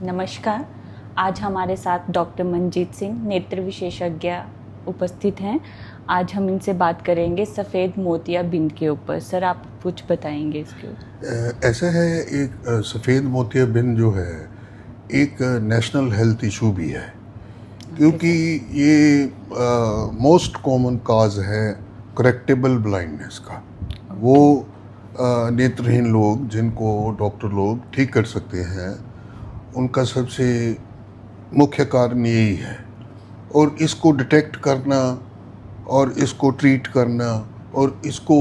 नमस्कार। आज हमारे साथ डॉक्टर मंजीत सिंह नेत्र विशेषज्ञ उपस्थित हैं। आज हम इनसे बात करेंगे सफ़ेद मोतियाबिंद के ऊपर। सर, आप कुछ बताएंगे इसके ऊपर? ऐसा है, एक सफ़ेद मोतियाबिंद जो है एक नेशनल हेल्थ इशू भी है, क्योंकि ये मोस्ट कॉमन काज है करेक्टेबल ब्लाइंडनेस का। वो नेत्रहीन लोग जिनको डॉक्टर लोग ठीक कर सकते हैं, उनका सबसे मुख्य कारण यही है। और इसको डिटेक्ट करना और इसको ट्रीट करना और इसको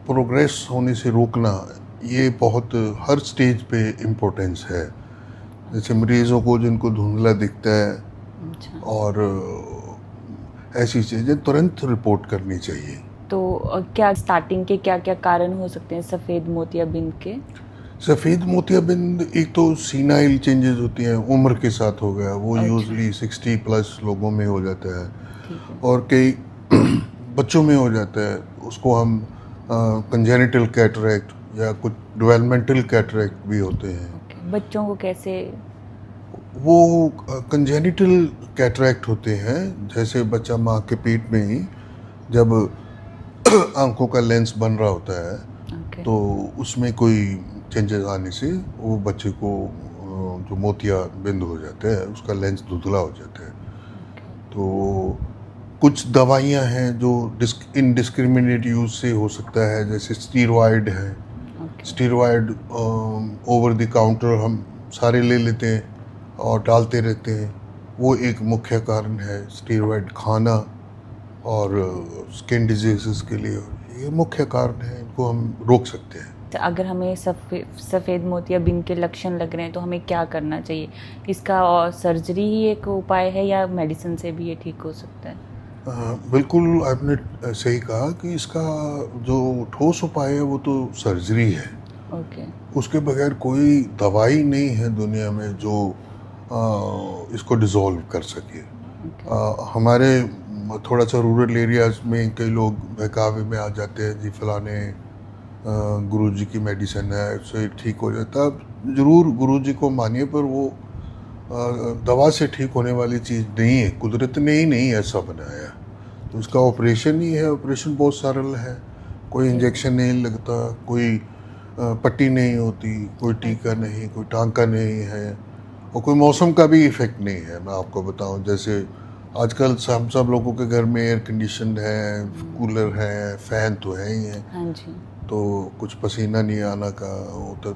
प्रोग्रेस होने से रोकना, ये बहुत हर स्टेज पे इम्पोर्टेंस है। जैसे मरीज़ों को जिनको धुंधला दिखता है और ऐसी चीज़ें तुरंत रिपोर्ट करनी चाहिए। तो क्या स्टार्टिंग के क्या क्या कारण हो सकते हैं सफ़ेद मोतियाबिंद के? सफ़ेद मोतियाबिंद एक तो सीनाइल चेंजेस होती हैं, उम्र के साथ हो गया, वो यूजली 60+ लोगों में हो जाता है और कई बच्चों में हो जाता है। उसको हम कंजेनिटल कैटरैक्ट या कुछ डेवलपमेंटल कैटरैक्ट भी होते हैं। बच्चों को कैसे? वो कंजेनिटल कैटरैक्ट होते हैं, जैसे बच्चा माँ के पेट में ही जब आंखों का लेंस बन रहा होता है तो उसमें कोई चेंजेस आने से वो बच्चे को जो मोतियाबिंद हो जाता है, उसका लेंस धुंधला हो जाता है। तो कुछ दवाइयाँ हैं जो इनडिस्क्रिमिनेट यूज से हो सकता है, जैसे स्टीरॉयड है। स्टीरॉयड ओवर द काउंटर हम सारे ले लेते हैं और डालते रहते हैं, वो एक मुख्य कारण है। स्टीरॉयड खाना और स्किन डिजीज़ के लिए ये मुख्य कारण है, इनको हम रोक सकते हैं। अगर हमें सफ़ेद मोतियाबिंद के लक्षण लग रहे हैं तो हमें क्या करना चाहिए? इसका और सर्जरी ही एक उपाय है या मेडिसिन से भी ये ठीक हो सकता है? बिल्कुल, आपने सही कहा कि इसका जो ठोस उपाय है वो तो सर्जरी है। उसके बगैर कोई दवाई नहीं है दुनिया में जो इसको डिसॉल्व कर सके। हमारे थोड़ा सा रूरल एरियाज में कई लोग बहकावे में आ जाते हैं, जी फलाने गुरुजी की मेडिसिन है, उससे ठीक हो जाता। ज़रूर गुरुजी को मानिए, पर वो दवा से ठीक होने वाली चीज़ नहीं है। कुदरत ने ही नहीं ऐसा बनाया, तो उसका ऑपरेशन ही है। ऑपरेशन बहुत सरल है, कोई इंजेक्शन नहीं लगता, कोई पट्टी नहीं होती, कोई टीका नहीं, कोई टांका नहीं है, और कोई मौसम का भी इफ़ेक्ट नहीं है। मैं आपको बताऊं, जैसे आजकल सब लोगों के घर में एयर कंडीशन है, कूलर है, फ़ैन तो है ही है। हाँ जी। तो कुछ पसीना नहीं आना का होता।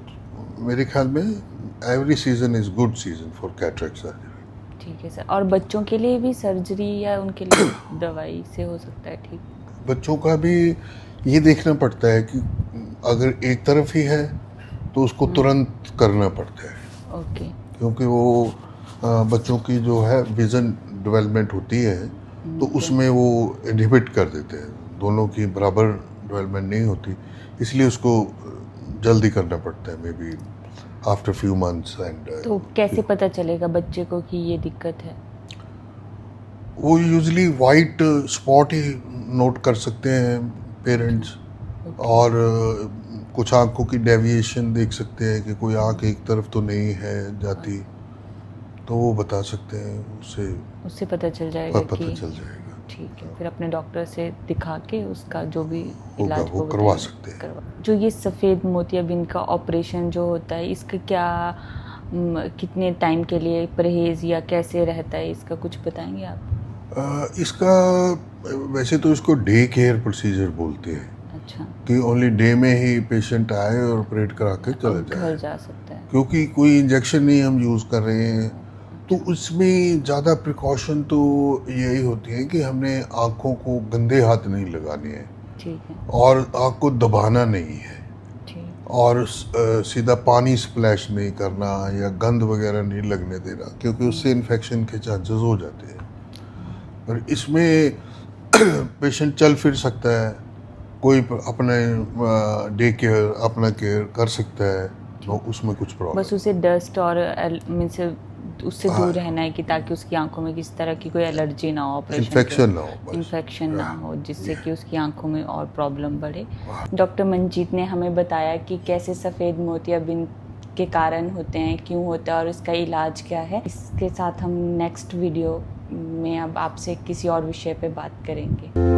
मेरे ख्याल में every season is good season for cataract surgery. ठीक है सर। और बच्चों के लिए भी सर्जरी या उनके लिए दवाई से हो सकता है ठीक? बच्चों का भी ये देखना पड़ता है कि अगर एक तरफ ही है तो उसको तुरंत करना पड़ता है। क्योंकि वो बच्चों की जो है विज़न डेवलपमेंट होती है, तो उसमें वो इनहिबिट कर देते हैं, दोनों की बराबर डेवलपमेंट नहीं होती, इसलिए उसको जल्दी करना पड़ता है, may be after few months. And तो कैसे पता चलेगा बच्चे को कि ये दिक्कत है? वो यूजली वाइट स्पॉट ही नोट कर सकते हैं पेरेंट्स, और कुछ आंखों की डेविएशन देख सकते हैं कि कोई आंख एक तरफ तो नहीं है जाती, तो वो बता सकते हैं, उससे पता चल जाएगा। पता चल जाएगा। ठीक है, फिर अपने डॉक्टर से दिखा के उसका जो भी इलाज वो करवा सकते हैं। जो ये सफ़ेद मोतियाबिंद का ऑपरेशन जो होता है, इसका क्या कितने टाइम के लिए परहेज़ या कैसे रहता है, इसका कुछ बताएंगे आप? इसका वैसे तो इसको डे केयर प्रोसीजर बोलते हैं। अच्छा। कि ओनली डे में ही पेशेंट आए और ऑपरेट करा के चले जाए, घर जा सकता है, क्योंकि कोई इंजेक्शन नहीं हम यूज़ कर रहे हैं। तो उसमें ज़्यादा प्रिकॉशन तो यही होती है कि हमने आँखों को गंदे हाथ नहीं लगाने हैं। ठीक है। और आँख को दबाना नहीं है। ठीक। और सीधा पानी स्प्लैश नहीं करना या गंद वगैरह नहीं लगने देना, क्योंकि उससे इन्फेक्शन के चांसेस हो जाते हैं। और इसमें पेशेंट चल फिर सकता है, कोई अपने डे केयर अपना केयर कर सकता है, तो उसमें कुछ प्रॉब्लम बस उसे डस्ट और से उससे दूर रहना है कि ताकि उसकी आंखों में किसी तरह की कोई एलर्जी ना हो, इन्फेक्शन ना हो जिससे कि उसकी आंखों में और प्रॉब्लम बढ़े। डॉक्टर मंजीत ने हमें बताया कि कैसे सफ़ेद मोतियाबिंद के कारण होते हैं, क्यों होता है और इसका इलाज क्या है, इसके साथ हम नेक्स्ट वीडियो में अब आपसे किसी और विषय पे बात करेंगे।